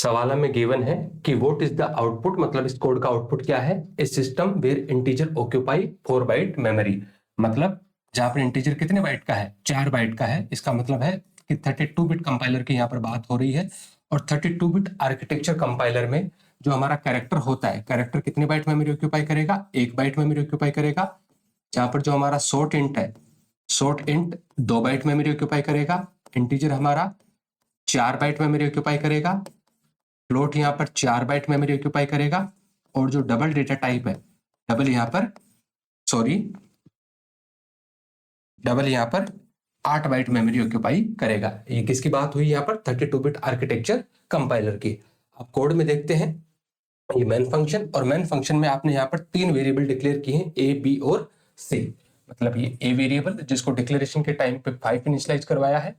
सवाल में गिवन है कि व्हाट इज द आउटपुट, मतलब इस कोड का आउटपुट क्या है। A system where integer occupy 4 byte memory, मतलब जहां पर इंटीजर कितने बाइट का है, 4 बाइट का है। इसका मतलब है कि 32 बिट कंपाइलर की यहाँ पर बात हो रही है। और 32 बिट आर्किटेक्चर कंपाइलर में जो हमारा कैरेक्टर होता है, कैरेक्टर कितने बाइट मेमोरी ऑक्यूपाई करेगा, 1 बाइट मेमोरी ऑक्यूपाई करेगा। जहां पर जो हमारा शॉर्ट इंट है, short int 2 byte memory occupy करेगा। इंटीजर हमारा 4 बाइट मेमोरी ऑक्यूपाई करेगा। फ्लोट यहाँ पर 4 बाइट मेमोरी ऑक्यूपाई करेगा। और जो डबल डेटा टाइप है, डबल यहाँ पर 8 बाइट मेमोरी ऑक्यूपाई करेगा। ये किसकी बात हुई यहाँ पर, 32 बिट आर्किटेक्चर कंपाइलर की। अब कोड में देखते हैं ये मेन फंक्शन, और मेन फंक्शन में आपने यहाँ पर 3 वेरिएबल डिक्लेयर किए हैं, ए, बी और सी। मतलब ये ए वेरिएबल जिसको डिक्लेरेशन के टाइम पे 5 इनिशियलाइज करवाया है,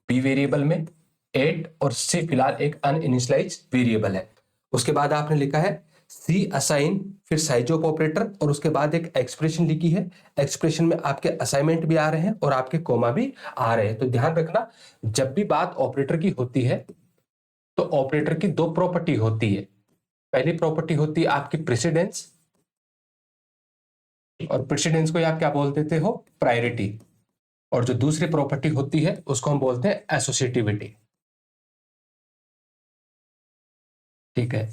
बी वेरिएबल में 8, और सी फिलहाल एक अनइनिशियलाइज वेरिएबल है। उसके बाद आपने लिखा है सी असाइन, फिर साइज ऑफ ऑपरेटर, और उसके बाद एक एक्सप्रेशन लिखी है। एक्सप्रेशन में आपके असाइनमेंट भी आ रहे हैं और आपके कोमा भी आ रहे हैं। तो ध्यान रखना, जब भी बात ऑपरेटर की होती है तो ऑपरेटर की 2 प्रॉपर्टी होती है। पहली प्रॉपर्टी होती है आपकी प्रेसिडेंस, और प्रेसिडेंस को आप क्या बोल देते हो, प्रायोरिटी। और जो दूसरी प्रॉपर्टी होती है उसको हम बोलते हैं एसोसिएटिविटी। ठीक है।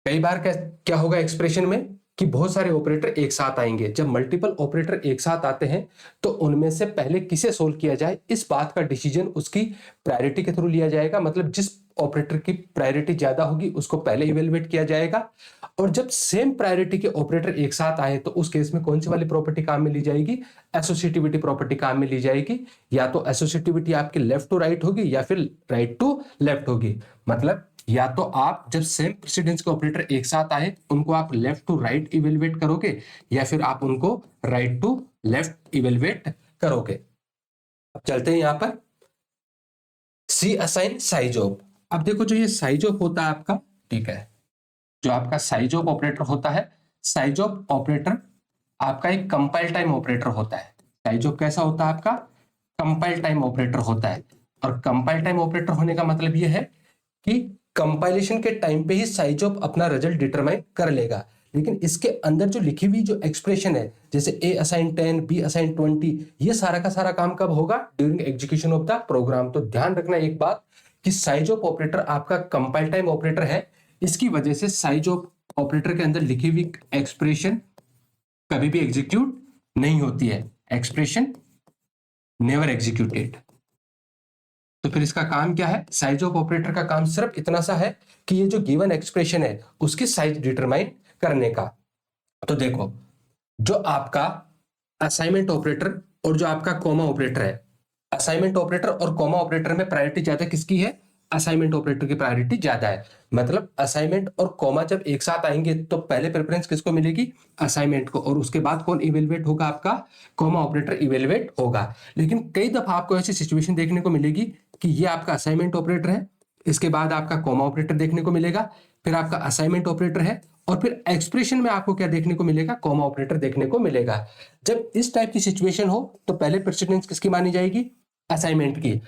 कई बार क्या होगा एक्सप्रेशन में कि बहुत सारे ऑपरेटर एक साथ आएंगे। जब मल्टीपल ऑपरेटर एक साथ आते हैं तो उनमें से पहले किसे सोल्व किया जाए, इस बात का डिसीजन उसकी प्रायोरिटी के थ्रू लिया जाएगा। मतलब जिस ऑपरेटर की प्रायोरिटी ज्यादा होगी उसको पहले इवेलुएट किया जाएगा। और जब सेम प्रायोरिटी के ऑपरेटर एक साथ आए तो उस केस में कौन सी वाली प्रॉपर्टी काम में ली जाएगी, एसोसिएटिविटी प्रॉपर्टी काम में ली जाएगी। या तो एसोसिएटिविटी आपकी लेफ्ट टू राइट होगी या फिर राइट टू लेफ्ट होगी। मतलब या तो आप जब सेम प्रेसिडेंस के ऑपरेटर एक साथ आए उनको आप लेफ्ट टू राइट इवेलुएट करोगे, या फिर आप उनको राइट टू लेफ्ट इवेलुएट करोगे। अब चलते हैं यहां पर सी असाइन साइज ऑफ। अब देखो जो ये साइज ऑफ होता है आपका, ठीक है, जो आपका साइज ऑफ ऑपरेटर होता है, साइज ऑफ ऑपरेटर आपका एक कंपाइल टाइम ऑपरेटर होता है। साइज ऑफ कैसा होता है आपका, कंपाइल टाइम ऑपरेटर होता है। और कंपाइल टाइम ऑपरेटर होने का मतलब यह है कि कंपाइलेशन के टाइम पे ही साइज ऑफ अपना रिजल्ट डिटरमाइन कर लेगा। लेकिन इसके अंदर जो लिखी हुई जो एक्सप्रेशन है, जैसे ए असाइन 10, बी असाइन 20, ये सारा का सारा काम कब होगा, during execution of the program. तो ध्यान रखना एक बात कि साइज ऑफ ऑपरेटर आपका कंपाइल टाइम ऑपरेटर है। इसकी वजह से साइज ऑफ ऑपरेटर के अंदर लिखी हुई एक्सप्रेशन कभी भी एग्जीक्यूट नहीं होती है। Expression never executed. तो फिर इसका काम क्या है, साइज ऑफ ऑपरेटर का काम सिर्फ इतना सा है कि ये जो गिवन एक्सप्रेशन है उसकी साइज डिटरमाइन करने का। तो देखो जो आपका असाइनमेंट ऑपरेटर और जो आपका कॉमा ऑपरेटर है, असाइनमेंट ऑपरेटर और कॉमा ऑपरेटर में प्रायोरिटी ज्यादा किसकी है, असाइनमेंट ऑपरेटर की प्रायोरिटी ज्यादा है। मतलब असाइनमेंट और कॉमा जब एक साथ आएंगे तो पहले प्रेफरेंस किसको मिलेगी, असाइनमेंट को, और उसके बाद कौन इवेलुएट होगा, आपका कॉमा ऑपरेटर इवेलुएट होगा। लेकिन कई दफा आपको ऐसी सिचुएशन देखने को मिलेगी कि ये आपका असाइनमेंट ऑपरेटर है, इसके बाद आपका कॉमा ऑपरेटर देखने को मिलेगा, फिर आपका असाइनमेंट ऑपरेटर है, और फिर एक्सप्रेशन में आपको क्या देखने को मिलेगा, कॉमा ऑपरेटर देखने को मिलेगा। जब इस टाइप की सिचुएशन हो तो पहले प्रेसिडेंस किसकी मानी जाएगी, असाइनमेंट की।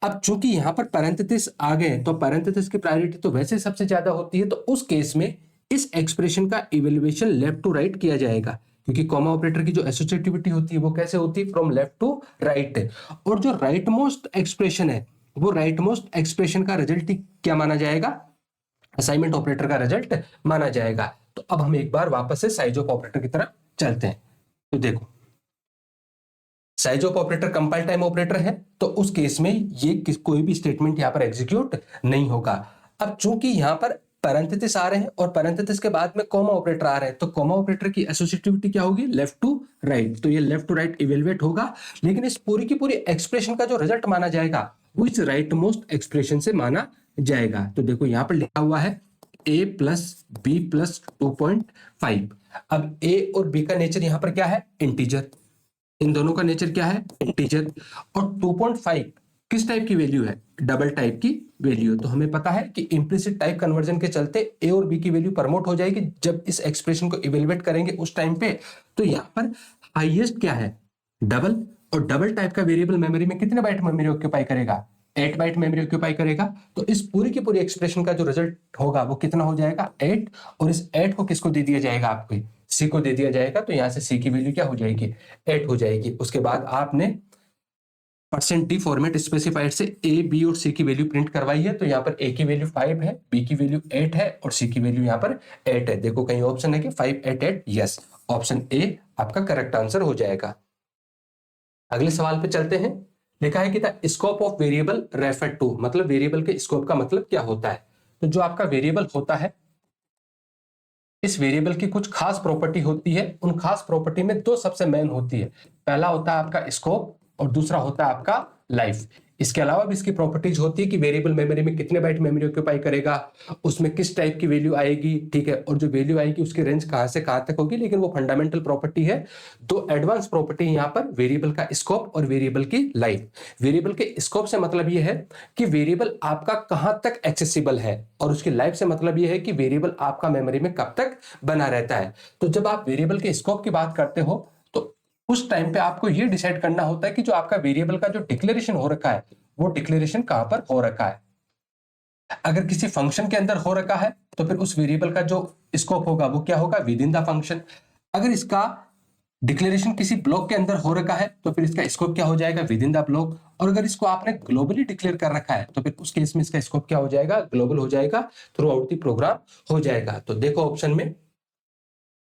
अब चूंकि यहां पर पैरेंथेसिस आ गए तो पैरेंथेसिस की प्रायोरिटी तो वैसे सबसे ज्यादा होती है, तो उस केस में इस एक्सप्रेशन का इवेल्युएशन लेफ्ट टू राइट किया जाएगा, क्योंकि कॉमा ऑपरेटर की जो एसोसिएटिविटी होती है वो कैसे होती है, फ्रॉम लेफ्ट टू राइट। और जो राइट मोस्ट एक्सप्रेशन है वो राइट मोस्ट एक्सप्रेशन का रिजल्ट क्या माना जाएगा, असाइनमेंट ऑपरेटर का रिजल्ट माना जाएगा। तो अब हम एक बार वापस से साइज ऑफ ऑपरेटर की तरफ चलते हैं। तो देखो size of operator compile time operator है, तो उस केस में ये कोई भी स्टेटमेंट यहां पर एग्जीक्यूट नहीं होगा। अब चूंकि यहां पर पैरेंथेसिस आ रहे हैं और पैरेंथेसिस के बाद में कॉमा ऑपरेटर आ रहे हैं, तो कॉमा ऑपरेटर की एसोसिएटिविटी क्या होगी, लेफ्ट टू राइट। तो ये लेफ्ट टू राइट इवेलुएट होगा, लेकिन इस पूरी की पूरी एक्सप्रेशन का जो रिजल्ट माना जाएगा वो इस राइट मोस्ट एक्सप्रेशन से माना जाएगा। तो देखो यहां पर लिखा हुआ है a प्लस बी प्लस 2.5। अब a और b का नेचर यहां पर क्या है, इंटीजर। इन दोनों का नेचर क्या है, इंटीजर। और 2.5 किस टाइप की वैल्यू है, डबल टाइप की वैल्यू। तो हमें पता है कि इंप्लिसिट टाइप कन्वर्जन के चलते ए और बी की वैल्यू प्रमोट हो जाएगी जब इस एक्सप्रेशन को इवेलुएट करेंगे उस टाइम पे। तो यहां पर हाईएस्ट क्या है, डबल। और डबल टाइप का वेरिएबल मेमोरी में कितने बाइट मेमोरी ऑक्यूपाई करेगा, 8 बाइट मेमोरी ऑक्यूपाई करेगा। तो इस पूरी की पूरी एक्सप्रेशन का जो रिजल्ट होगा वो कितना हो जाएगा 8, और इस 8 को किसको दे दिया जाएगा, आपको सी को दे दिया जाएगा। तो यहां से सी की वैल्यू क्या हो जाएगी 8 हो जाएगी। उसके बाद आपने %d फॉर्मेट स्पेसिफायर से ए बी और सी की वैल्यू प्रिंट करवाई है। तो यहाँ पर ए की वैल्यू 5 है, बी की वैल्यू 8 है और सी की वैल्यू यहाँ पर 8 है। देखो कहीं ऑप्शन है कि 5 8 8, यस, ऑप्शन ए आपका करेक्ट आंसर हो जाएगा। अगले सवाल पे चलते हैं। लिखा है कि the scope of variable refer to, मतलब वेरिएबल के स्कोप का मतलब क्या होता है। तो जो आपका वेरिएबल होता है, इस वेरिएबल की कुछ खास प्रॉपर्टी होती है। उन खास प्रॉपर्टी में दो सबसे मेन होती है। पहला होता है आपका स्कोप और दूसरा होता है आपका लाइफ। इसके अलावा भी इसकी प्रॉपर्टीज होती है कि वेरिएबल मेमोरी में कितने बाइट मेमोरी ऑक्यूपाई करेगा, उसमें किस टाइप की वैल्यू आएगी, ठीक है, और जो वैल्यू आएगी उसकी रेंज कहां से कहां तक होगी। लेकिन वो फंडामेंटल प्रॉपर्टी है। दो एडवांस प्रॉपर्टी यहां पर, वेरिएबल का स्कोप और वेरिएबल की लाइफ। वेरिएबल के स्कोप से मतलब यह है कि वेरिएबल आपका कहां तक एक्सेसिबल है, और उसकी लाइफ से मतलब यह है कि वेरिएबल आपका मेमोरी में कब तक बना रहता है। तो जब आप वेरिएबल के स्कोप की बात करते हो तो उस टाइम पे आपको यह डिसाइड करना होता है कि जो आपका वेरिएबल का जो डिक्लेरेशन हो रखा है वो डिक्लेरेशन कहां पर हो रखा है। अगर किसी फंक्शन के अंदर हो रखा है तो फिर उस वेरिएबल का जो स्कोप होगा वो क्या होगा, विद इन द फंक्शन। अगर इसका डिक्लेरेशन किसी ब्लॉक के अंदर हो रखा है तो फिर इसका स्कोप क्या हो जाएगा, विद इन द ब्लॉक। और अगर इसको आपने ग्लोबली डिक्लेयर कर रखा है तो फिर उस केस में इसका स्कोप क्या हो जाएगा, ग्लोबल हो जाएगा, थ्रू आउट द प्रोग्राम हो जाएगा। तो देखो ऑप्शन में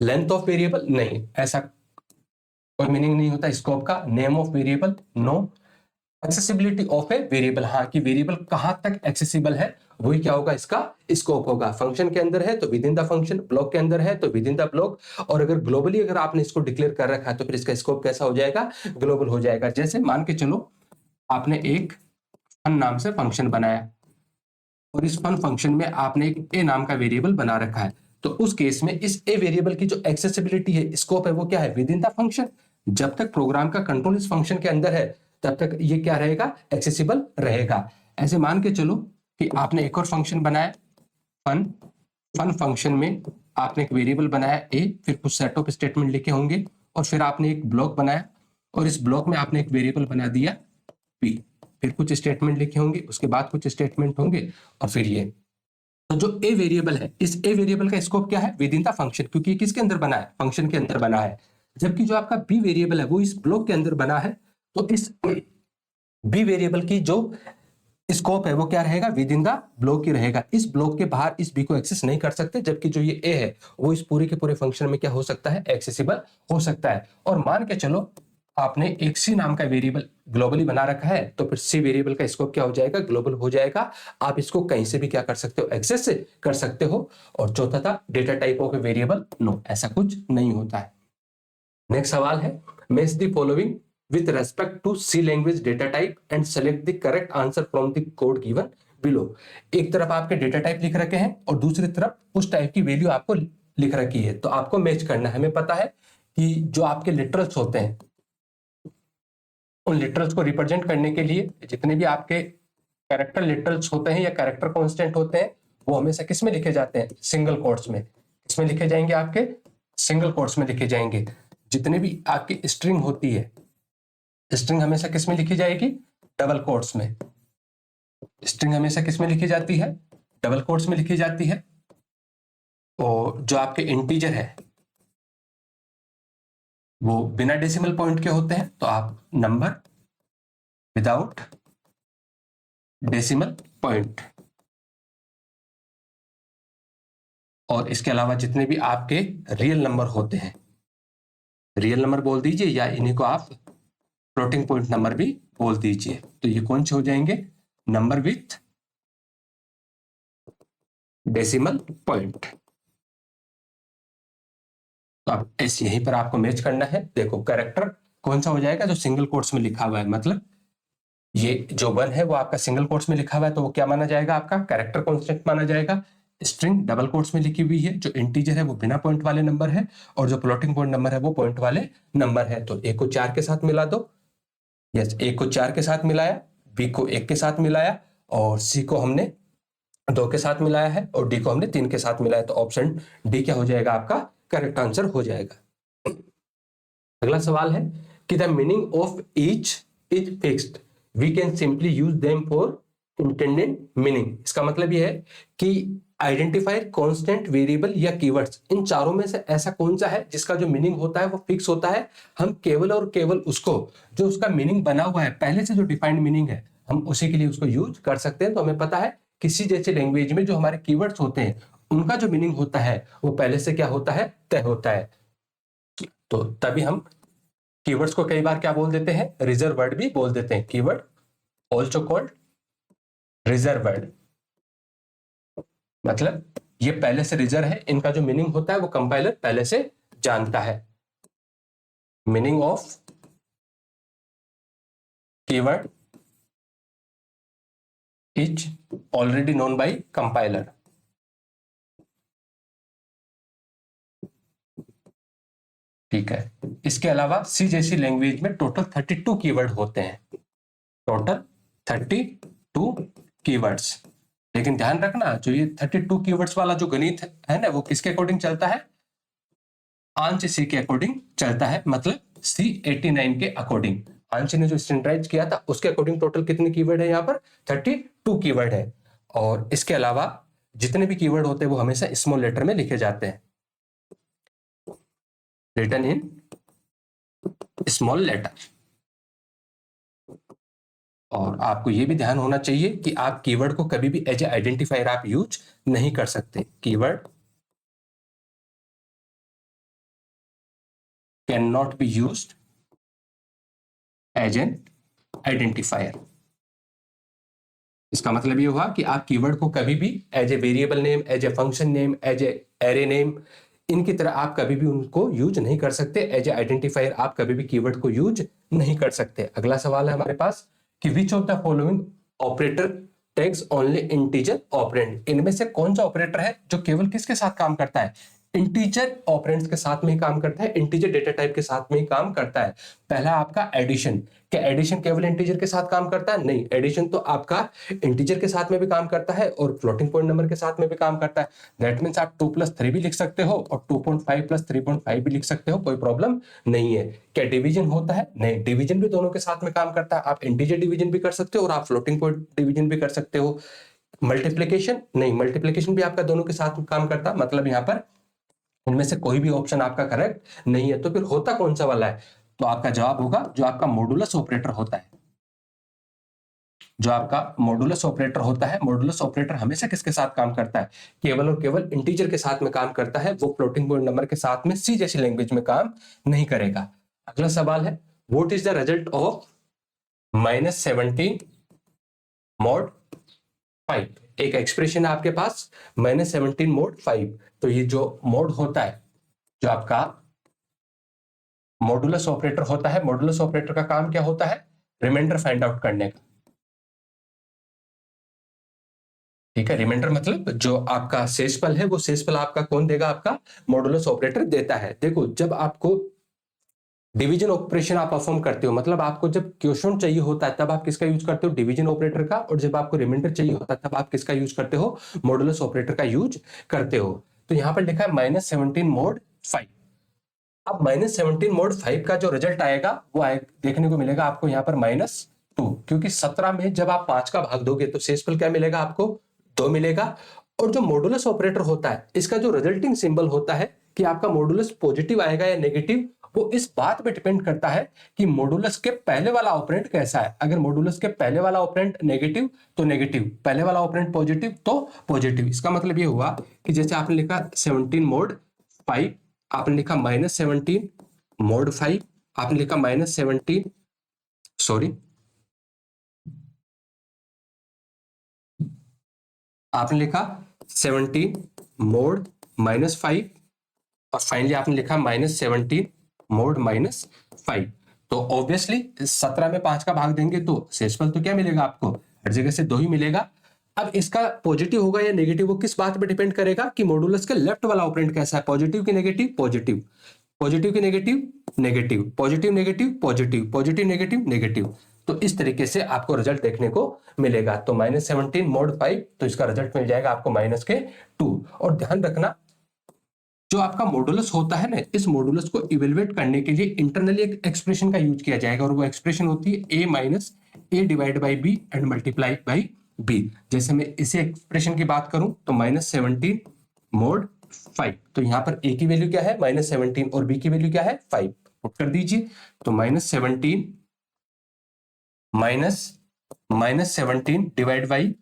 लेंथ ऑफ वेरिएबल नहीं, ऐसा कोई मीनिंग नहीं होता स्कोप का। Name of variable no. Accessibility of a variable, हाँ, कि वेरिएबल कहां तक एक्सेसिबल है वही क्या होगा, इसका स्कोप होगा। फंक्शन के अंदर है तो with in the function, block के अंदर है तो विद इन द ब्लॉक, और अगर ग्लोबली अगर आपने इसको डिक्लेयर कर रखा है तो फिर इसका स्कोप कैसा हो जाएगा, ग्लोबल हो जाएगा। जैसे मान के चलो आपने एक फन नाम से फंक्शन बनाया और इस फन फंक्शन में आपने एक ए नाम का वेरिएबल बना रखा है। तो उस केस में इस ए वेरिएबल की जो एक्सेसिबिलिटी है, स्कोप है, वो क्या है, विद इन द फंक्शन। जब तक प्रोग्राम का कंट्रोल इस फंक्शन के अंदर है तब तक ये क्या रहेगा, एक्सेसिबल रहेगा। ऐसे मान के चलो कि आपने एक और फंक्शन बनाया फन। फन फंक्शन में आपने एक वेरिएबल बनाया ए, फिर कुछ सेट ऑफ स्टेटमेंट लिखे होंगे, और फिर आपने एक ब्लॉक बनाया और इस ब्लॉक में आपने एक वेरिएबल बना दिया पी, फिर कुछ स्टेटमेंट लिखे होंगे, उसके बाद कुछ स्टेटमेंट होंगे, और फिर ये। तो जो ए वेरिएबल है, इस ए वेरिएबल का स्कोप क्या है, विद इन द फंक्शन, क्योंकि ये किसके अंदर बना है, फंक्शन के अंदर बना है। जबकि जो आपका बी वेरिएबल है वो इस ब्लॉक के अंदर बना है। तो इस बी वेरिएबल की जो स्कोप है वो क्या रहेगा, विद इन द ब्लॉक ही रहेगा। इस ब्लॉक के बाहर इस बी को एक्सेस नहीं कर सकते, जबकि जो ये ए है वो इस पूरे के पूरे फंक्शन में क्या हो सकता है, एक्सेसिबल हो सकता है। और मान के चलो आपने एक सी नाम का वेरिएबल ग्लोबली बना रखा है तो फिर सी वेरिएबल का स्कोप क्या हो जाएगा, ग्लोबल हो जाएगा। आप इसको कहीं से भी क्या कर सकते हो, एक्सेस कर सकते हो। और चौथा था data type of a variable, no, ऐसा कुछ नहीं होता है। नेक्स्ट सवाल है, match the following with respect to C language data type and select the correct answer from the code given below। एक तरफ आपके डेटा टाइप लिख रखे हैं और दूसरी तरफ उस टाइप की वैल्यू आपको लिख रखी है, तो आपको मैच करना है। हमें पता है कि जो आपके लिटरल्स होते हैं उन लिटरल्स को रिप्रेजेंट करने के लिए जितने भी आपके कैरेक्टर लिटरल्स होते हैं या कैरेक्टर कांस्टेंट होते हैं वो हमेशा किस में लिखे जाते हैं, सिंगल कोट्स में। किसमें लिखे जाएंगे, आपके सिंगल कोट्स में लिखे जाएंगे। जितने भी आपकी स्ट्रिंग होती है, स्ट्रिंग हमेशा किस में लिखी जाएगी, डबल कोट्स में। स्ट्रिंग हमेशा किस में लिखी जाती है, डबल कोट्स में लिखी जाती है। और जो आपके इंटीजर है वो बिना डेसिमल पॉइंट के होते हैं, तो आप नंबर विदाउट डेसिमल पॉइंट। और इसके अलावा जितने भी आपके रियल नंबर होते हैं, रियल नंबर बोल दीजिए या इन्हीं को आप फ्लोटिंग पॉइंट नंबर भी बोल दीजिए। तो ये कौन से हो जाएंगे, नंबर विथ डेसिमल पॉइंट। तो अब ऐसे यहीं पर आपको मैच करना है। देखो कैरेक्टर कौन सा हो जाएगा, जो सिंगल कोट्स में लिखा हुआ है, मतलब ये जो 1 है वो आपका सिंगल कोट्स में लिखा हुआ है तो वो क्या माना जाएगा, आपका कैरेक्टर कांस्टेंट माना जाएगा। स्ट्रिंग डबल कोट्स में लिखी हुई है, जो इंटीजर है वो बिना पॉइंट वाले नंबर है, और जो फ्लोटिंग पॉइंट नंबर है वो पॉइंट वाले नंबर है। तो ए को 4 के साथ मिला दो, यस, ए को 4 के साथ मिलाया, बी को 1 के साथ मिलाया, और सी को हमने 2 के साथ मिलाया है, और डी को हमने 3 के साथ मिलाया। तो ऑप्शन डी क्या हो जाएगा, आपका करेक्ट आंसर हो जाएगा। अगला सवाल है कि the meaning of each is fixed we can simply use them for intended meaning. इसका मतलब यह है कि आइडेंटिफायर, कांस्टेंट, वेरिएबल या कीवर्ड्स, इन चारों में से ऐसा कौन सा है जिसका जो मीनिंग होता है वो फिक्स होता है, हम केवल और केवल उसको, जो उसका मीनिंग बना हुआ है पहले से जो डिफाइंड मीनिंग है, हम उसी के लिए उसको यूज कर सकते हैं। तो हमें पता है किसी जैसे लैंग्वेज में जो हमारे कीवर्ड्स होते हैं उनका जो मीनिंग होता है वो पहले से क्या होता है, तय होता है। तो तभी हम कीवर्ड्स को कई बार क्या बोल देते हैं, रिजर्व वर्ड भी बोल देते हैं। Keyword also called reserve word, मतलब ये पहले से रिजर्व है, इनका जो मीनिंग होता है वो कंपाइलर पहले से जानता है। Meaning of keyword is already known by compiler. ठीक है, इसके अलावा सी जैसी लैंग्वेज में टोटल 32 कीवर्ड होते हैं, टोटल 32 कीवर्ड्स। लेकिन ध्यान रखना, जो ये 32 कीवर्ड्स वाला जो गणित है ना, वो किसके अकॉर्डिंग चलता है, आंच सी के अकॉर्डिंग चलता है, मतलब C89 के अकॉर्डिंग। आंच ने जो स्टैंडर्डाइज किया था उसके अकॉर्डिंग टोटल कितने कीवर्ड है, यहाँ पर 32 कीवर्ड है। और इसके अलावा जितने भी कीवर्ड होते हैं वो हमेशा स्मॉल लेटर में लिखे जाते हैं, रिटन इन स्मॉल लेटर। और आपको ये भी ध्यान होना चाहिए कि आप कीवर्ड को कभी भी एज ए आइडेंटिफायर आप यूज नहीं कर सकते। Keyword can not be used as an identifier. इसका मतलब ये हुआ कि आप कीवर्ड को कभी भी as a variable name, as a function name, as a array name, इनकी तरह आप कभी भी उनको यूज नहीं कर सकते। एज ए आइडेंटिफायर आप कभी भी कीवर्ड को यूज नहीं कर सकते। अगला सवाल है हमारे पास कि which of the following operator takes only integer operand. इनमें से कौन सा ऑपरेटर है जो केवल किसके साथ काम करता है, इंटीजर ऑपरेंड्स के साथ में ही काम करता है, इंटीजर डेटा टाइप के साथ में ही काम करता है। पहला आपका एडिशन। क्या एडिशन केवल इंटीजर के साथ काम करता है? नहीं, एडिशन तो आपका इंटीजर के साथ में भी काम करता है और फ्लोटिंग पॉइंट नंबर के साथ में भी काम करता है। दैट मींस आप 2 + 3 भी लिख सकते हो और 2.5 + 3.5 भी लिख सकते हो, कोई प्रॉब्लम नहीं है। क्या डिवीजन होता है? नहीं, डिवीजन भी दोनों के साथ में काम करता है। आप इंटीजर डिवीजन भी कर सकते हो और आप फ्लोटिंग पॉइंट डिवीजन भी कर सकते हो। मल्टीप्लीकेशन? नहीं, मल्टीप्लीकेशन भी आपका दोनों के साथ में काम करता है। मतलब यहाँ पर इनमें से कोई भी ऑप्शन आपका करेक्ट नहीं है। तो फिर होता कौन सा वाला है? तो आपका जवाब होगा जो आपका मॉडुलस ऑपरेटर होता है। जो आपका मॉडुलस ऑपरेटर होता है, मॉडुलस ऑपरेटर हमेशा किसके साथ काम करता है? केवल और केवल इंटीजर के साथ में काम करता है। वो फ्लोटिंग पॉइंट नंबर के साथ में सी जैसी लैंग्वेज में काम नहीं करेगा। अगला सवाल है what is the result of -17 mod 5। एक एक्सप्रेशन है आपके पास -17 mod 5। तो ये जो मोड होता है, जो आपका मॉडुलस ऑपरेटर होता है, मॉडुलस ऑपरेटर का काम क्या होता है? रिमाइंडर फाइंड आउट करने का। ठीक है, रिमाइंडर मतलब जो आपका शेषफल है वो शेषफल आपका कौन देगा? आपका मॉडुलस ऑपरेटर देता है। देखो, जब आपको डिवीजन ऑपरेशन आप परफॉर्म करते हो, मतलब आपको जब क्वेश्चन चाहिए होता है तब आप किसका यूज करते हो? डिवीजन ऑपरेटर का। और जब आपको रिमाइंडर चाहिए होता है तब आप किसका यूज करते हो? मॉडुलस ऑपरेटर का यूज करते हो। तो यहां पर लिखा है -17 mod 5। अब -17 mod 5 का जो रिजल्ट आएगा वो देखने को मिलेगा आपको यहाँ पर -2, क्योंकि 17 में जब आप 5 का भाग दोगे तो शेषफल क्या मिलेगा आपको? 2 मिलेगा। और जो मॉडुलस ऑपरेटर होता है इसका जो रिजल्टिंग सिंबल होता है कि आपका मॉडुलस पॉजिटिव आएगा या नेगेटिव, वो इस बात पे डिपेंड करता है कि मॉडुलस के पहले वाला ऑपरेंड कैसा है। अगर मॉडुलस के पहले वाला ऑपरेंड नेगेटिव तो नेगेटिव, पहले वाला ऑपरेंड पॉजिटिव तो पॉजिटिव। इसका मतलब ये हुआ कि जैसे आपने लिखा 17 mod 5, आपने लिखा -17 mod 5, आपने लिखा -17, सॉरी, आपने लिखा 17 mod -5 और फाइनली आपने लिखा -17 mod -5। तो ऑब्वियसली 17 में 5 का भाग देंगे तो शेषफल तो क्या मिलेगा आपको? हर जगह से 2 ही मिलेगा। अब इसका पॉजिटिव होगा या नेगेटिव वो किस बात पे डिपेंड करेगा कि मॉडुलस के लेफ्ट वाला ऑपरेंड कैसा है, पॉजिटिव की नेगेटिव? पॉजिटिव। पॉजिटिव की negative? Negative. Positive negative positive, positive negative negative. तो इस तरीके से आपको रिजल्ट देखने को मिलेगा। तो -17 mod 5, तो इसका रिजल्ट मिल जाएगा आपको -2। और ध्यान रखना, जो आपका मॉडुलस होता है ना, इस मॉडुलस को इवेलुएट करने के लिए इंटरनली एक एक्सप्रेशन का यूज किया जाएगा और वो एक्सप्रेशन होती है a - a divide by B and multiply by b. जैसे मैं इसी एक्सप्रेशन की बात करूं तो -17 mod 5, तो यहां पर ए की वैल्यू क्या है -17 और बी की वैल्यू क्या है 5, पुट कर दीजिए। तो -17 divide by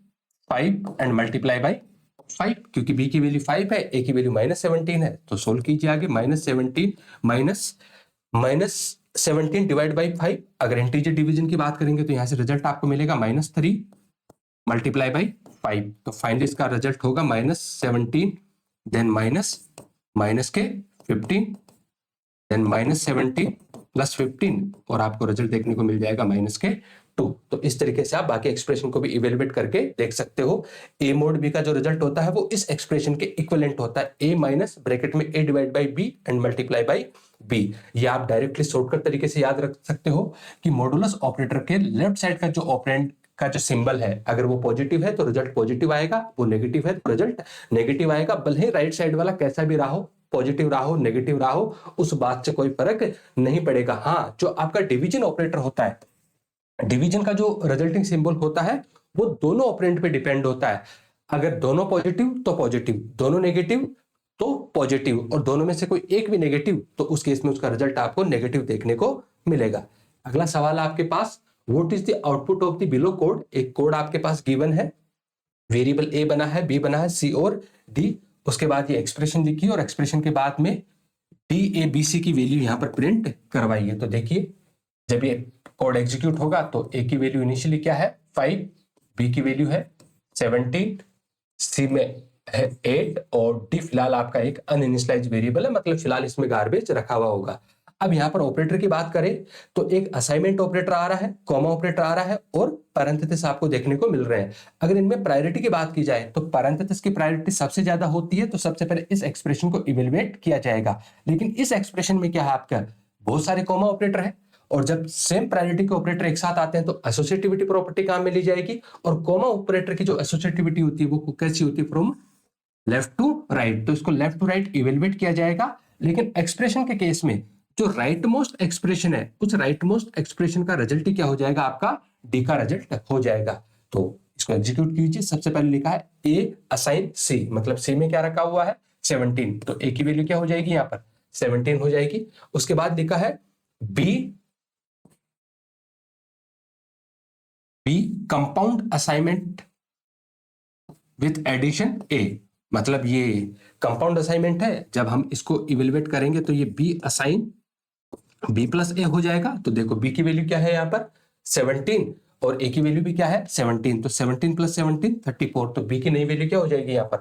5 and multiply by 5, क्योंकि बी की वैल्यू 5 है, ए की वैल्यू -17 है, तो सोल्व कीजिए आगे। -17 डिवाइड बाई 5, अगर इंटीजर डिवीजन की बात करेंगे तो यहां से रिजल्ट आपको मिलेगा -3 मल्टीप्लाई बाई 5, तो फाइनली इसका रिजल्ट होगा -17 देन माइनस के 15 देन -17 प्लस 15 और आपको रिजल्ट देखने को मिल जाएगा -2। तो इस तरीके से आप बाकी एक्सप्रेशन को भी इवेलुएट करके देख सकते हो। ए मोड बी का जो रिजल्ट होता है वो इस एक्सप्रेशन के इक्विवेलेंट होता है, ए माइनस ब्रैकेट में A divide by B and multiply by B. ये आप डायरेक्टली शॉर्टकट तरीके से याद रख सकते हो कि मॉडुलस ऑपरेटर के लेफ्ट साइड का जो ऑपरेंड का जो सिंबल है, अगर वो पॉजिटिव है तो रिजल्ट पॉजिटिव आएगा, वो नेगेटिव है तो रिजल्ट नेगेटिव आएगा। भले ही राइट साइड वाला कैसा भी रहा हो, पॉजिटिव रहा हो नेगेटिव रहा हो, उस बात से कोई फर्क नहीं पड़ेगा। हाँ, जो आपका डिवीजन ऑपरेटर होता है, डिवीजन का जो रिजल्टिंग सिंबल होता है वो दोनों ऑपरेंड पे डिपेंड होता है। अगर दोनों पॉजिटिव तो पॉजिटिव, दोनों नेगेटिव तो पॉजिटिव, और दोनों में से कोई एक भी नेगेटिव तो उस केस में उसका रिजल्ट आपको नेगेटिव देखने को मिलेगा। अगला सवाल आपके पास, what is the output of the below code. एक कोड आपके पास गिवन है, वेरिएबल ए बना है, बी बना है, सी और डी, उसके बाद ये एक्सप्रेशन लिखी और एक्सप्रेशन के बाद में डी ए बी सी की वैल्यू यहां पर प्रिंट करवाइए। तो देखिए जब ये कोड एग्जीक्यूट होगा तो ए की वैल्यू इनिशियली क्या है 5, बी की वैल्यू है 17, सी में है 8 और डी फिलहाल आपका एक अनइनिशियलाइज्ड वेरिएबल है, मतलब फिलहाल इसमें गार्बेज रखा हुआ होगा। अब यहां पर ऑपरेटर की बात करें तो एक असाइनमेंट ऑपरेटर आ रहा है, कॉमा ऑपरेटर आ रहा है और पैरेंथेसिस आपको देखने को मिल रहे हैं। अगर इनमें प्रायोरिटी की बात की जाए तो पैरेंथेसिस की प्रायोरिटी सबसे ज्यादा होती है, तो सबसे पहले इस एक्सप्रेशन को इवेलुएट किया जाएगा। लेकिन इस एक्सप्रेशन में क्या है, आपका बहुत सारे कॉमा ऑपरेटर है, और जब सेम प्रायोरिटी के ऑपरेटर एक साथ आते हैं तो एसोसिएटिविटी प्रॉपर्टी काम में ली जाएगी, और कॉमा ऑपरेटर की जो एसोसिएटिविटी होती है वो कैसी होती है, फ्रॉम लेफ्ट टू राइट, तो इसको लेफ्ट टू राइट इवेलुएट किया जाएगा। लेकिन एक्सप्रेशन के केस में जो राइट मोस्ट एक्सप्रेशन है, उस राइट मोस्ट एक्सप्रेशन का रिजल्ट ही क्या हो जाएगा, आपका डी का रिजल्ट हो जाएगा। तो इसको एग्जीक्यूट कीजिए। सबसे पहले लिखा है ए असाइन सी, मतलब सी में क्या रखा हुआ है 17, तो ए की वैल्यू क्या हो जाएगी यहां पर 17 हो जाएगी। उसके बाद लिखा है B compound assignment with addition A, मतलब ये कंपाउंड असाइनमेंट है, जब हम इसको इवेलुएट करेंगे तो ये बी असाइन बी प्लस ए हो जाएगा। तो देखो बी की वैल्यू क्या है यहाँ पर 17 और ए की वैल्यू भी क्या है 17, तो 17 प्लस 17 34, तो बी की नई वैल्यू क्या हो जाएगी यहाँ पर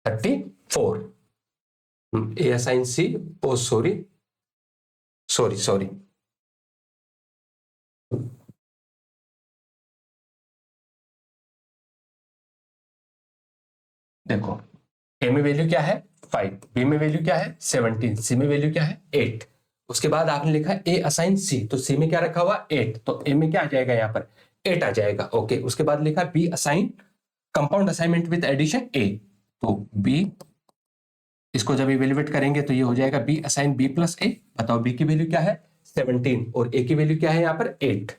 34। ए असाइन सी, ओ सॉरी देखो ए में वैल्यू क्या है 5, बी में वैल्यू क्या है 17, सी में वैल्यू क्या है 8। उसके बाद आपने लिखा है ए असाइन सी, तो सी में क्या रखा हुआ 8, तो ए में क्या आ जाएगा यहाँ पर 8 आ जाएगा। ओके, उसके बाद लिखा है B assign compound assignment with addition A, तो बी इसको जब इवेल्युएट करेंगे तो ये हो जाएगा बी असाइन बी प्लस ए। बताओ बी की वैल्यू क्या है 17 और ए की वैल्यू क्या है यहाँ पर 8,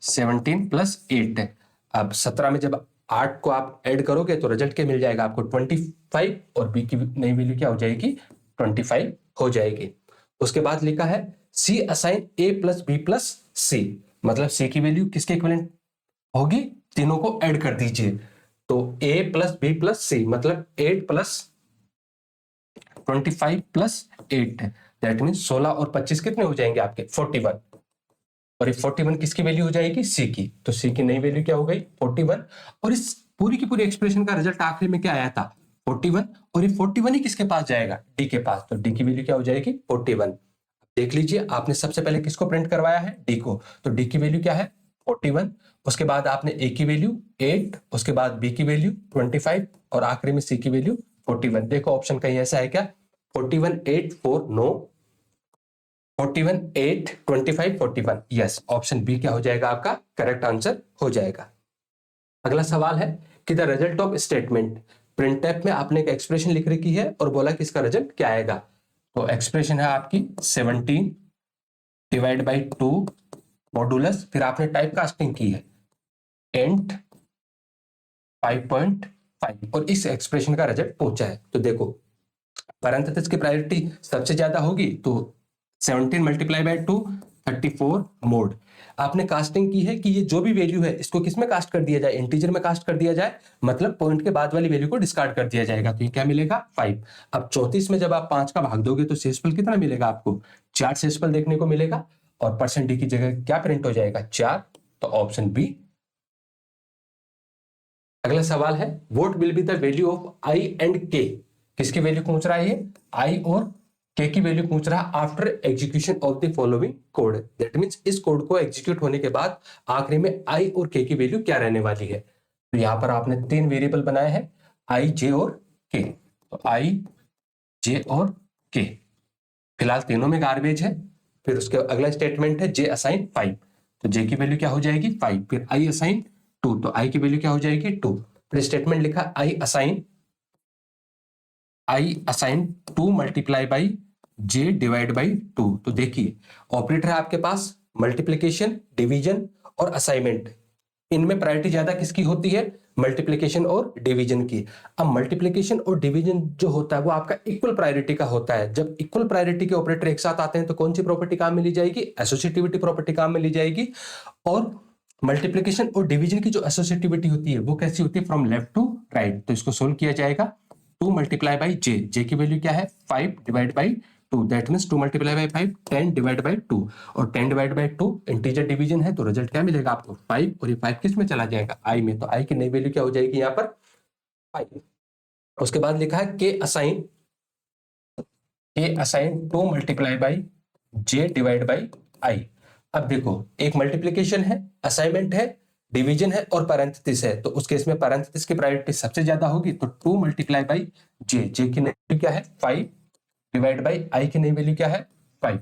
17 प्लस 8। अब 17 में जब 8 को आप ऐड करोगे तो रिजल्ट क्या मिल जाएगा आपको 25, और बी की नई वैल्यू क्या हो जाएगी 25 हो जाएगी। उसके बाद लिखा है सी असाइन ए प्लस बी प्लस सी, मतलब सी की वैल्यू किसके इक्विवेलेंट होगी, तीनों को ऐड कर दीजिए। तो ए प्लस बी प्लस सी मतलब 8 प्लस 25 प्लस 8, दैट मीन 16 और 25 कितने हो जाएंगे आपके 41, और ये 41 किसकी वैल्यू हो जाएगी सी की, तो सी की नई वैल्यू क्या हो गई 41। और इस पूरी की पूरी एक्सप्रेशन का रिजल्ट आखिरी में क्या आया था 41, और ये 41 ही किसके पास जाएगा डी के पास, तो डी की वैल्यू क्या हो जाएगी 41। देख लीजिए आपने सबसे पहले किसको प्रिंट करवाया है डी को, तो डी की वैल्यू क्या है 41, उसके बाद आपने ए की वैल्यू 8, उसके बाद बी की वैल्यू 25 और आखिरी में सी की वैल्यू 41। देखो ऑप्शन कहीं ऐसा है क्या 41 8 4, नो 41 8 25 41, यस, ऑप्शन बी क्या हो जाएगा आपका करेक्ट आंसर हो जाएगा। अगला सवाल है कि the result of statement, printf में आपने एक एक्सप्रेशन लिख रखी है और बोला कि इसका रिजल्ट क्या आएगा। तो एक्सप्रेशन है आपकी 17 डिवाइड बाई 2 मॉडुलस, फिर आपने टाइप कास्टिंग की है एंट 5.5 और इस एक्सप्रेशन का रिजल्ट पहुंचा है। तो देखो पैरेंथेसिस की प्रायोरिटी सबसे ज्यादा होगी तो 17 मल्टीप्लाई बाय 2 34 मोड। आपने कास्टिंग की है कि ये जो भी वैल्यू है इसको किस में कास्ट कर दिया जाए, इंटीजर में कास्ट कर दिया जाए, मतलब पॉइंट के बाद वाली वैल्यू को डिस्कार्ड कर दिया जाएगा। तो ये क्या मिलेगा 5। अब 34 में जब आप 5 का भाग दोगे तो शेषफल कितना मिलेगा आपको, 4 शेषफल देखने को मिलेगा और परसेंट डी की जगह क्या प्रिंट हो जाएगा 4। तो ऑप्शन बी। अगला सवाल है what will be the value of I and के। किसकी वैल्यू पूछ रहा है ये, आई और के की वैल्यू पूछ रहा है after execution of the following code. That means इस कोड को एग्जीक्यूट होने के बाद आखिरी में आई और के की वैल्यू क्या रहने वाली है। तो यहां पर आपने 3 वेरिएबल बनाए हैं आई जे और के। तो आई जे और के फिलहाल तीनों में गार्बेज है। फिर उसके अगला स्टेटमेंट है जे असाइन 5। तो जे की वैल्यू क्या हो जाएगी 5। फिर आई असाइन 2 तो आई की वैल्यू क्या हो जाएगी 2। फिर स्टेटमेंट लिखा I assign 2 multiply by J divide by 2। तो देखिए ऑपरेटर है आपके पास मल्टीप्लीकेशन, डिवीजन और असाइनमेंट। इनमें प्रायोरिटी ज्यादा किसकी होती है, मल्टीप्लीकेशन और डिवीजन की। अब मल्टीप्लीकेशन और डिवीजन जो होता है वो आपका इक्वल प्रायोरिटी का होता है। जब इक्वल प्रायोरिटी के ऑपरेटर एक साथ आते हैं तो कौन सी प्रॉपर्टी काम में ली जाएगी, एसोसिएटिविटी प्रॉपर्टी काम में ली जाएगी। और मल्टीप्लीकेशन और डिवीजन की जो एसोसिएटिविटी होती है वो कैसी होती है, फ्रॉम लेफ्ट टू राइट। तो इसको सोल्व किया जाएगा 2 मल्टीप्लाई बाई जे, जे की वैल्यू क्या है 5 divide by 2। That means 2 multiply by 5 10 divide by 2 और 10 डिवाइड बाई 2 इंटीजर डिवीजन है तो रिजल्ट क्या मिलेगा आपको 5। और ये 5 किस में चला जाएगा आई में। तो आई की नई वैल्यू क्या हो जाएगी यहाँ पर 5। उसके बाद लिखा है के assign 2 multiply by J divide by I. अब देखो एक मल्टीप्लीकेशन है, असाइनमेंट है, डिवीजन है और पैरेंथेसिस है। तो उस केस में पैरेंथेसिस की प्रायोरिटी सबसे ज्यादा होगी। तो 2 मल्टीप्लाई बाई जे, जे की नई वैल्यू क्या है 5 डिवाइड बाई आई की नई वैल्यू क्या है 5।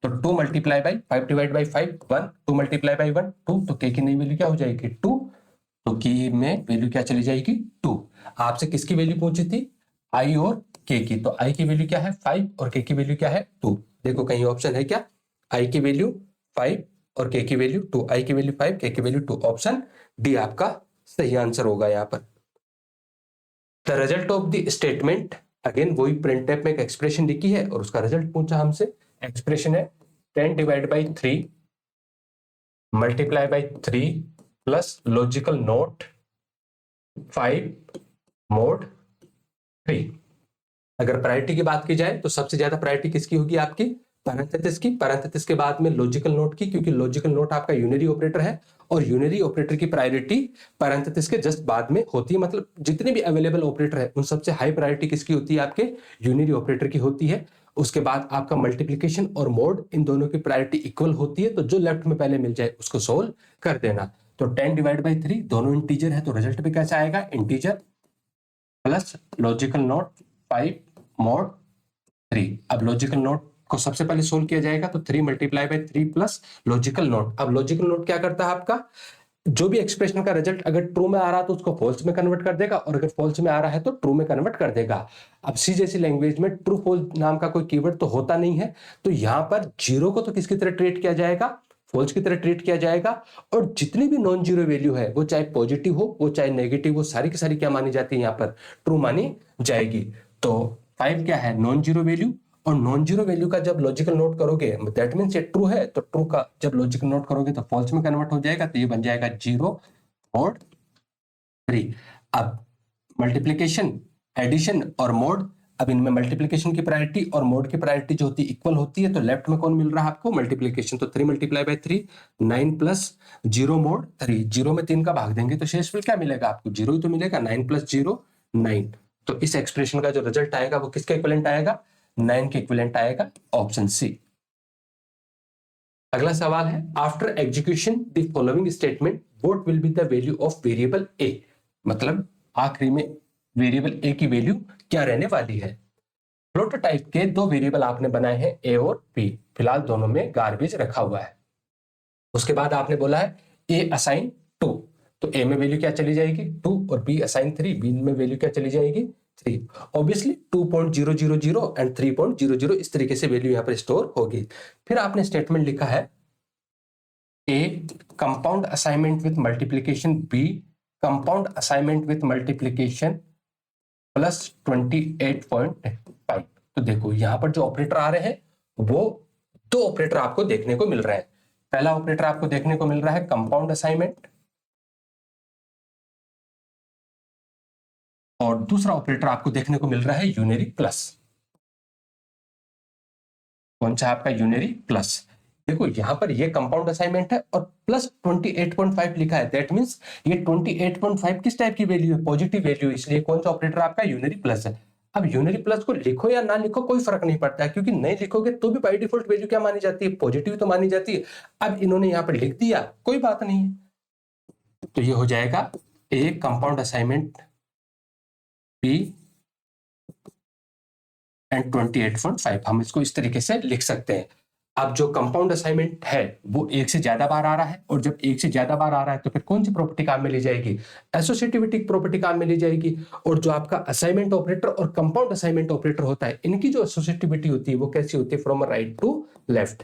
तो 2 multiply by 5 divide by 5 1, 2 multiply by 1 2। तो के की नई वैल्यू क्या हो जाएगी 2। तो की में वैल्यू क्या चली जाएगी 2। आपसे किसकी वैल्यू पूछी थी, आई और के की। तो आई की वैल्यू क्या है 5 और के की वैल्यू क्या है 2। देखो कहीं ऑप्शन है क्या, आई की वैल्यू 5 और के की वैल्यू 2, आई की वैल्यू 5 के की वैल्यू 2। ऑप्शन डी आपका सही आंसर होगा यहाँ पर। The result of the statement, again वही प्रिंट टाइप में एक एक्सप्रेशन लिखी है और उसका रिजल्ट पूछा हमसे। एक्सप्रेशन है 10 divide by 3 multiply by 3 plus logical note 5 mode 3। अगर प्रायोरिटी की बात की जाए तो सबसे ज्यादा प्रायोरिटी किसकी होगी आपकी, पैरेंथेसिस की। पैरेंथेसिस के बाद में लॉजिकल नोट की, क्योंकि लॉजिकल नोट आपका यूनरी ऑपरेटर है और यूनरी ऑपरेटर की प्रायोरिटी पैरेंथेसिस के जस्ट बाद में होती है। मतलब जितने भी अवेलेबल ऑपरेटर है उन सबसे हाई प्रायोरिटी किसकी होती है, आपके यूनरी ऑपरेटर की होती है। उसके बाद आपका मल्टीप्लीकेशन और मोड, इन दोनों की प्रायोरिटी इक्वल होती है। तो जो लेफ्ट में पहले मिल जाए उसको सोल्व कर देना। तो 10 डिवाइड बाई 3 दोनों इंटीजर है तो रिजल्ट भी कैसा आएगा, integer plus logical note 5 mode 3। अब लॉजिकल नोट को सबसे पहले सोल्व किया जाएगा तो 3 multiply by 3 plus logical note. अब लॉजिकल नोट क्या करता है आपका, जो भी एक्सप्रेशन का रिजल्ट अगर ट्रू में आ रहा है तो उसको फॉल्स में कन्वर्ट कर देगा और अगर फॉल्स में आ रहा है तो ट्रू में कन्वर्ट कर देगा। अब सी जैसी लैंग्वेज में ट्रू फॉल्स नाम का कोई कीवर्ड तो होता नहीं है। तो यहां पर जीरो को तो किसकी तरह ट्रीट किया जाएगा, फॉल्स की तरह ट्रीट किया जाएगा। और जितनी भी नॉन जीरो वैल्यू है वो चाहे पॉजिटिव हो वो चाहे नेगेटिव हो, सारी की सारी क्या मानी जाती है यहाँ पर, ट्रू मानी जाएगी। तो 5 क्या है नॉन जीरो वैल्यू, और नॉन जीरो वैल्यू का जब लॉजिकल नोट करोगे दैट मींस ये ट्रू है, तो ट्रू का जब लॉजिकल नोट करोगे तो फॉल्स में कन्वर्ट हो जाएगा। तो ये बन जाएगा 0 मोड 3। अब मल्टीप्लीकेशन, एडिशन और मोड, अब इनमें मल्टीप्लीकेशन की प्रायोरिटी और मोड की प्रायोरिटी जो होती है इक्वल होती है। तो लेफ्ट में कौन मिल रहा है आपको, मल्टीप्लीकेशन। तो 3 मल्टीप्लाई बाई 3 9 प्लस 0 मोड 3। 0 में 3 का भाग देंगे तो शेषफल क्या मिलेगा आपको, 0 ही तो मिलेगा। 9 प्लस 0 9। तो इस एक्सप्रेशन का जो रिजल्ट आएगा वो किसके इक्विवेलेंट आएगा, 9 के इक्विवेलेंट आएगा, ऑप्शन सी। अगला सवाल है after execution the following statement what will be the value of variable A. मतलब आखिरी में वेरिएबल ए की वैल्यू क्या रहने वाली है। प्रोटोटाइप के 2 वेरिएबल आपने बनाए हैं ए और बी, फिलहाल दोनों में गार्बेज रखा हुआ है। उसके बाद आपने बोला है ए असाइन 2, तो ए में वैल्यू क्या चली जाएगी 2 और बी असाइन 3, बी में वैल्यू क्या चली जाएगी 3। ऑब्वियसली 2.000 एंड 3.00 इस तरीके से वैल्यू यहाँ पर स्टोर होगी। फिर आपने स्टेटमेंट लिखा है A compound assignment with multiplication, B compound assignment with multiplication plus 28.5। तो देखो यहां पर जो ऑपरेटर आ रहे हैं वो दो ऑपरेटर आपको देखने को मिल रहे हैं। पहला ऑपरेटर आपको देखने को मिल रहा है कंपाउंड असाइनमेंट, और दूसरा ऑपरेटर आपको देखने को मिल रहा है यूनरी प्लस। कौन सा आपका यूनरी प्लस। देखो यहां पर ये कंपाउंड असाइनमेंट है और प्लस 28.5 लिखा है, दैट मींस ये 28.5 किस टाइप की वैल्यू है, पॉजिटिव वैल्यू, इसलिए कौन सा ऑपरेटर आपका यूनरी प्लस है। अब यूनरी प्लस को लिखो या ना लिखो कोई फर्क नहीं पड़ता है, क्योंकि नहीं लिखोगे तो भी बाय डिफॉल्ट वैल्यू क्या मानी जाती है, पॉजिटिव तो मानी जाती है। अब इन्होंने यहाँ पर लिख दिया, कोई बात नहीं है, तो ये हो जाएगा a compound assignment b and 28.5, हम इसको इस तरीके से लिख सकते हैं। अब जो कंपाउंड असाइनमेंट है वो एक से ज्यादा बार आ रहा है, और जब एक से ज्यादा बार आ रहा है तो फिर कौन सी प्रॉपर्टी काम में ली जाएगी, एसोसिएटिविटी प्रॉपर्टी काम में ली जाएगी। और जो आपका असाइनमेंट ऑपरेटर और कंपाउंड असाइनमेंट ऑपरेटर होता है, इनकी जो एसोसिएटिविटी होती है वो कैसी होती है, from right to left.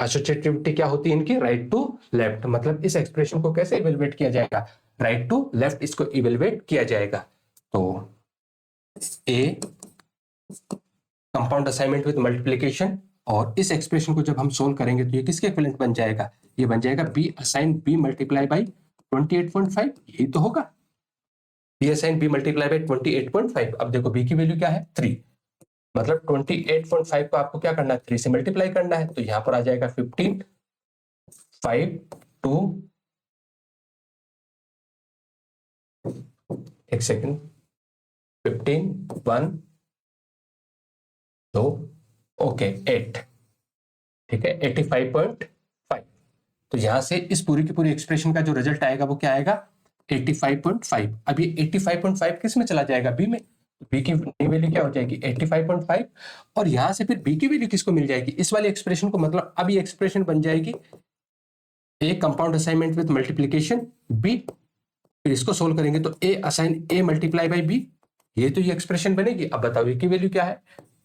Associativity क्या होती है इनकी, राइट टू लेफ्ट। मतलब इस एक्सप्रेशन को कैसे इवेलुएट किया जाएगा, राइट टू लेफ्ट इसको इवेलुएट किया जाएगा। तो ए कंपाउंड असाइनमेंट विद मल्टीप्लिकेशन, और इस एक्सप्रेशन को जब हम सोल्व करेंगे तो ये किसके इक्विवेलेंट बन जाएगा, ये बन जाएगा b assign b multiply by 28.5, यही तो होगा, b assign b multiply by 28.5। अब देखो बी की वैल्यू क्या है 3, मतलब 28.5 को आपको क्या करना है, 3 से मल्टीप्लाई करना है, तो यहां पर आ जाएगा 15 5 2, एक सेकेंड, 15 1 2, ओके 8, ठीक है 85.5। तो यहां से इस पूरी की पूरी एक्सप्रेशन का जो रिजल्ट आएगा वो क्या आएगा, 85.5। अब ये 85.5 किस में चला जाएगा, बी में, बी की वैल्यू क्या हो जाएगी 85.5, और यहां से फिर बी की वैल्यू किसको मिल जाएगी, इस वाली एक्सप्रेशन को। मतलब अब ये एक्सप्रेशन बन जाएगी A compound assignment with multiplication B, फिर इसको सोल्व करेंगे तो A assign A multiply by B, ये तो ये एक्सप्रेशन बनेगी। अब बताओ ये की वैल्यू क्या है,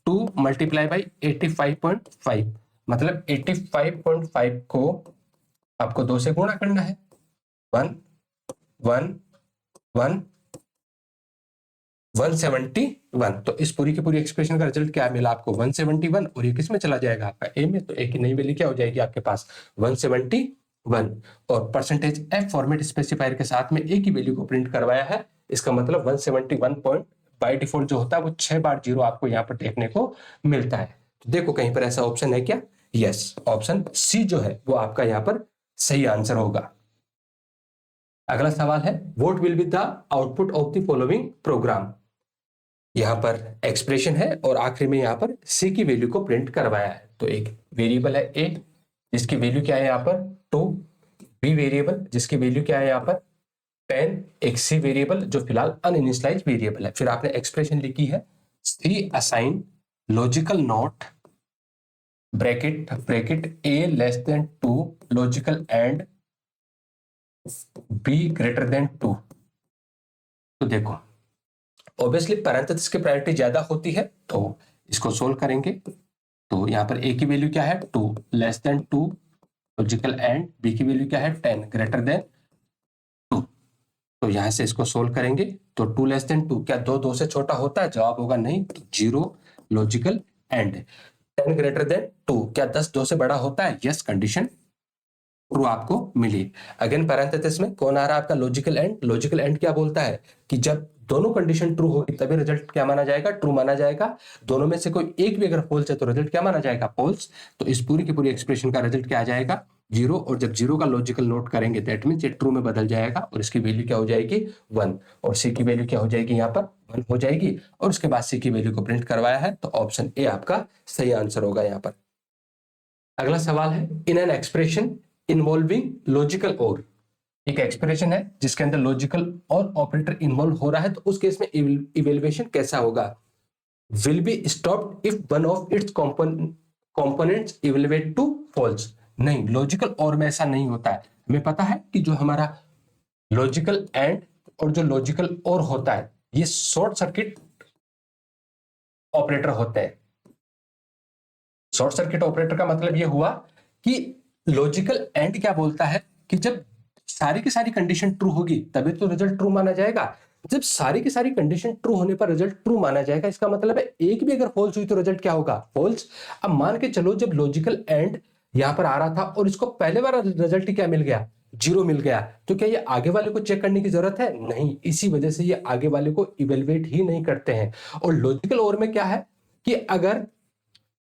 2 मल्टीप्लाई बाई 85.5, मतलब 85.5 को आपको 2 से गुणा करना है, 1 1 1 171। तो इस पूरी की पूरी एक्सप्रेशन का रिजल्ट क्या मिला आपको 171, और ये किस में चला जाएगा आपका ए में, तो ए की नई वैल्यू क्या हो जाएगी आपके पास 171। और परसेंटेज एफ फॉर्मेट स्पेसिफायर के साथ में ए की वैल्यू को प्रिंट करवाया है, इसका मतलब 171 पॉइंट बाय डिफॉल्ट जो होता है वो 6 बार जीरो आपको यहाँ पर देखने को मिलता है। तो देखो कहीं पर ऐसा ऑप्शन है क्या, यस, ऑप्शन सी जो है वो आपका यहाँ पर सही आंसर होगा। अगला सवाल है what will be the output of the following programme. यहां पर एक्सप्रेशन है और आखिरी में यहां पर सी की वैल्यू को प्रिंट करवाया है। तो एक वेरिएबल है ए जिसकी वैल्यू क्या है यहाँ पर 2, बी वेरिएबल जिसकी वैल्यू क्या है यहाँ पर 10, एक सी वेरिएबल जो फिलहाल अनइनिशियलाइज्ड वेरिएबल है। फिर आपने एक्सप्रेशन लिखी है C assign logical not bracket bracket A less than 2 logical and B greater than 2। तो देखो ऑब्वियसली पैरेंथेसिस की प्रायोरिटी ज्यादा होती है, तो इसको सोल्व करेंगे तो यहाँ पर ए की वैल्यू क्या है 2 less than 2 logical and b की वैल्यू क्या है 10 ग्रेटर देन 2। तो यहाँ से इसको सोल्व करेंगे तो 2 लेस देन 2 क्या 2 से छोटा होता है, जवाब होगा नहीं, तो 0 लॉजिकल एंड 10 ग्रेटर देन 2 क्या 10 2 से बड़ा होता है, यस, कंडीशन ट्रू आपको मिली। अगेन पैरेंथेसिस में कौन आ रहा है आपका लॉजिकल एंड, लॉजिकल एंड क्या बोलता है कि जब दोनों कंडीशन ट्रू होगी तभी रिजल्ट क्या माना जाएगा, ट्रू माना जाएगा। दोनों में से कोई एक भी अगर फॉल्स है तो रिजल्ट क्या माना जाएगा, फॉल्स। तो इस पूरी की पूरी एक्सप्रेशन का रिजल्ट क्या आ जाएगा 0, और जब 0 का लॉजिकल नोट करेंगे दैट मींस ये ट्रू में बदल जाएगा और इसकी वैल्यू क्या हो जाएगी 1, और सी की वैल्यू क्या हो जाएगी यहाँ पर 1 हो जाएगी, और उसके बाद सी की वैल्यू को प्रिंट करवाया है, तो ऑप्शन ए आपका सही आंसर होगा यहाँ पर। अगला सवाल है in an expression involving logical और, एक एक्सप्रेशन है जिसके अंदर लॉजिकल और ऑपरेटर इन्वॉल्व हो रहा है, तो उस केस में इवैल्यूएशन कैसा होगा, will be stopped if one of its components evaluate to false. नहीं, लॉजिकल और में ऐसा नहीं होता है। हमें पता है कि जो हमारा लॉजिकल एंड और जो लॉजिकल और होता है ये शॉर्ट सर्किट ऑपरेटर होते हैं। शॉर्ट सर्किट ऑपरेटर का मतलब ये हुआ कि लॉजिकल एंड क्या बोलता है कि जब सारी की सारी कंडीशन ट्रू होगी तभी तो रिजल्ट ट्रू माना जाएगा। जब सारी की सारी कंडीशन ट्रू होने पर रिजल्ट ट्रू माना जाएगा, इसका मतलब है एक भी अगर फॉल्स हुई तो रिजल्ट क्या होगा, फॉल्स। अब मान के चलो जब लॉजिकल एंड यहां पर आ रहा था और इसको पहले बार रिजल्ट क्या मिल गया, जीरो मिल गया, तो क्या ये आगे वाले को चेक करने की जरूरत है? नहीं, इसी वजह से ये आगे वाले को इवेलुएट ही नहीं करते हैं। और लॉजिकल और में क्या है कि अगर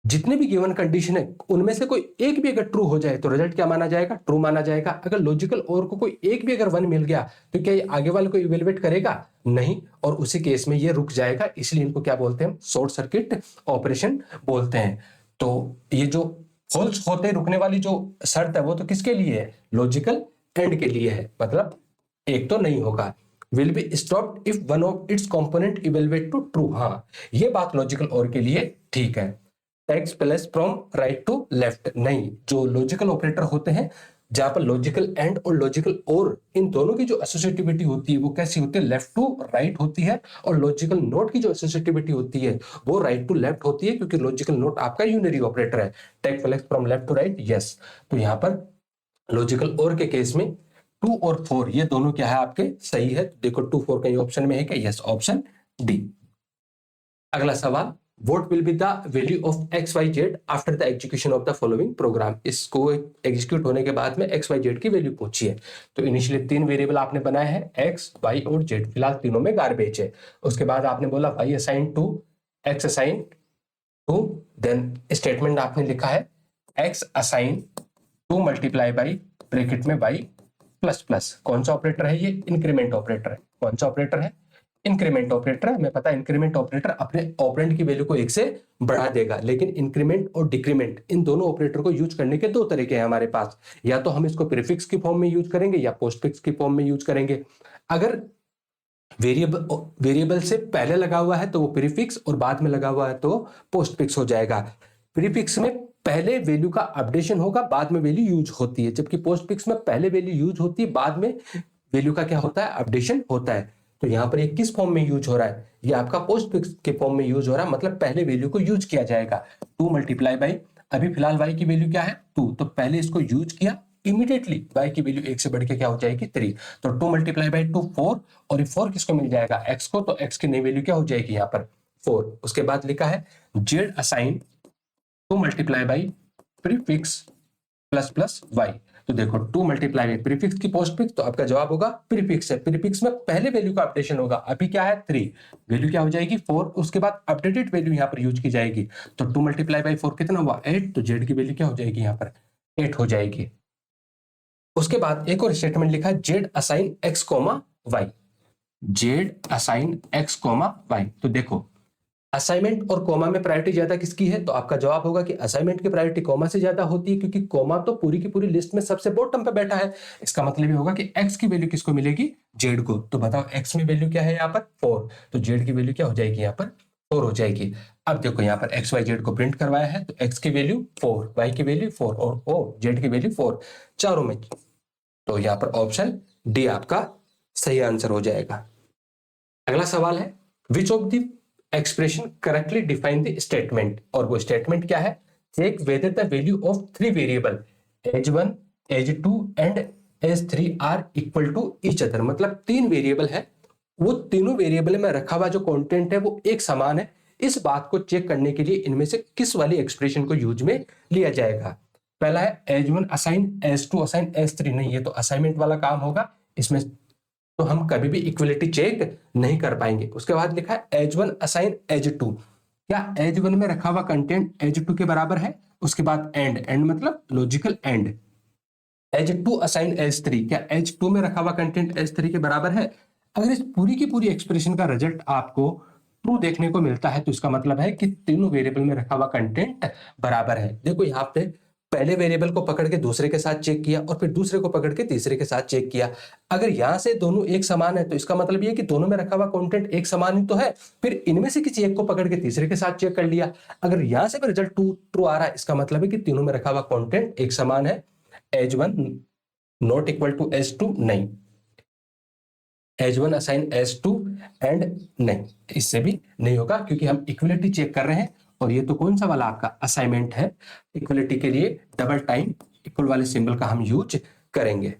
जितने भी गिवन कंडीशन है उनमें से कोई एक भी अगर ट्रू हो जाए तो रिजल्ट क्या माना जाएगा, ट्रू माना जाएगा। अगर लॉजिकल और को कोई एक भी अगर वन मिल गया तो क्या ये आगे वाले को इवेलुएट करेगा? नहीं, और उसी केस में ये रुक जाएगा। इसलिए इनको क्या बोलते हैं, शॉर्ट सर्किट ऑपरेशन बोलते हैं। तो ये जो फॉल्स होते रुकने वाली जो शर्त है वो तो किसके लिए है, लॉजिकल एंड के लिए है, मतलब एक तो नहीं होगा। Will be stopped if one of its component evaluate to true. हाँ, ये बात लॉजिकल और के लिए ठीक है। Takes plus from right to left नहीं, जो लॉजिकल ऑपरेटर होते हैं जहां पर लॉजिकल एंड और लॉजिकल और इन दोनों की जो एसोसिएटिविटी होती है वो कैसी होती है, लेफ्ट टू राइट होती है। और लॉजिकल नोट की जो एसोसिएटिविटी होती है वो राइट टू लेफ्ट होती है, क्योंकि लॉजिकल नोट आपका यूनरी ऑपरेटर है। Take flex from left to right, yes. तो यहां पर लॉजिकल और के केस में 2 और 4 ये दोनों क्या है आपके, सही है। देखो 2 4 कहीं ऑप्शन में है क्या, यस, ऑप्शन डी। अगला सवाल, what will be the value of xyz after the execution of the following program। इसको एग्जीक्यूट होने के बाद में xyz की वैल्यू पूछी है। तो इनिशियली 3 वेरिएबल आपने बनाए हैं x, y और z, फिलहाल तीनों में गार्बेज है। उसके बाद आपने बोला y assign two, x assign two, then statement आपने लिखा है x assign two multiply by bracket में y प्लस प्लस। कौन सा ऑपरेटर है ये, इंक्रीमेंट ऑपरेटर है। कौन सा ऑपरेटर है, इंक्रीमेंट ऑपरेटर। हमें पता है इंक्रीमेंट ऑपरेटर अपने ऑपरेंड की वैल्यू को 1 से बढ़ा देगा, लेकिन इंक्रीमेंट और डिक्रीमेंट इन दोनों ऑपरेटर को यूज करने के 2 तरीके हैं हमारे पास। या तो हम इसको प्रीफिक्स की फॉर्म में यूज करेंगे या पोस्टफिक्स की फॉर्म में यूज करेंगे। अगर वेरिएबल से पहले लगा हुआ है तो वो प्रीफिक्स और बाद में लगा हुआ है तो पोस्टफिक्स हो जाएगा। प्रीफिक्स में पहले वैल्यू का अपडेशन होगा, बाद में वैल्यू यूज होती है, जबकि पोस्टफिक्स में पहले वैल्यू यूज होती है, बाद में वैल्यू का क्या होता है, अपडेशन होता है। तो यहां पर ये किस फॉर्म में यूज हो रहा है, ये आपका पोस्टफिक्स के फॉर्म में यूज हो रहा है, मतलब पहले वैल्यू को यूज किया जाएगा। 2 मल्टीप्लाई बाई, अभी फिलहाल y की वैल्यू क्या है 2, तो पहले इसको यूज किया, इमीडिएटली y की वैल्यू 1 से बढ़ के क्या हो जाएगी 3। तो 2 मल्टीप्लाई बाई 2 4, और ये 4 किसको मिल जाएगा, x को, तो x की नई वैल्यू क्या हो जाएगी यहाँ पर 4। उसके बाद लिखा है z assign 2 multiply by prefix plus plus y। तो देखो 2 मल्टीप्लाई बाई प्रीफिक्स की पोस्टफिक्स, तो आपका जवाब होगा प्रीफिक्स है। प्रीफिक्स में पहले वैल्यू का अपडेशन होगा, अभी क्या है 3, वैल्यू क्या हो जाएगी 4, उसके बाद अपडेटेड वैल्यू यहाँ पर यूज की जाएगी। तो 2 मल्टीप्लाई बाई 4 कितना हुआ 8, तो z की वैल्यू क्या हो जाएगी यहाँ पर 8 हो जाएगी। उसके बाद एक और स्टेटमेंट लिखा है z assign x comma y, z assign x comma y। तो देखो असाइनमेंट और कोमा में प्रायोरिटी ज्यादा किसकी है, तो आपका जवाब होगा कि असाइनमेंट की प्रायोरिटी कोमा से ज्यादा होती है, क्योंकि कोमा तो पूरी की पूरी लिस्ट में सबसे बॉटम पे बैठा है। इसका मतलब ये होगा कि x की वैल्यू किसको मिलेगी, z को। तो बताओ x में वैल्यू क्या है यहाँ पर 4, तो z की वैल्यू क्या हो जाएगी यहाँ पर 4 हो जाएगी। अब देखो यहाँ पर x y z को प्रिंट करवाया है, तो x की वैल्यू 4, y की वैल्यू 4 और z की वैल्यू 4 चारों में। तो यहाँ पर ऑप्शन डी आपका सही आंसर हो जाएगा। अगला सवाल है, which of the expression correctly define the statement. और वो स्टेटमेंट क्या है, check whether the value of 3 variable h1 h2 and h3 are equal to each other. मतलब 3 वेरिएबल है, वो तीनों वेरिएबल में रखा हुआ जो कंटेंट है वो एक समान है। इस बात को चेक करने के लिए इनमें से किस वाली एक्सप्रेशन को यूज में लिया जाएगा। पहला है h1 assign h2 assign h3, नहीं ये तो असाइनमेंट वाला काम होगा, इसमें तो हम कभी भी इक्वलिटी चेक नहीं कर पाएंगे। उसके बाद लिखा है h1 असाइन h2, क्या h1 में रखा हुआ कंटेंट h2 के बराबर है। उसके बाद एंड मतलब logical and, h2 assign h3, क्या h2 में रखा हुआ कंटेंट h3 के बराबर है। अगर इस पूरी की पूरी एक्सप्रेशन का रिजल्ट आपको ट्रू देखने को मिलता है तो इसका मतलब है कि तीनों वेरिएबल में रखा हुआ कंटेंट बराबर है। देखो यहाँ पे पहले वेरिएबल को पकड़ के दूसरे के साथ चेक किया और फिर दूसरे को पकड़ के तीसरे के साथ चेक किया। अगर यहां से दोनों एक समान है तो इसका मतलब ये है कि दोनों में रखा हुआ कंटेंट एक समान ही तो है। फिर इनमें से किसी एक को पकड़ के तीसरे के साथ चेक कर लिया, अगर यहां से भी रिजल्ट ट्रू आ रहा है, इसका मतलब है कि तीनों में रखा हुआ कंटेंट एक समान है। h1 not equal to h2 नहीं, h1 असाइन h2 एंड नहीं, इससे भी नहीं होगा क्योंकि हम इक्वलिटी चेक कर रहे हैं और ये तो कौन सा वाला आपका असाइनमेंट है। इक्वलिटी के लिए डबल टाइम इक्वल वाले सिंबल का हम यूज करेंगे।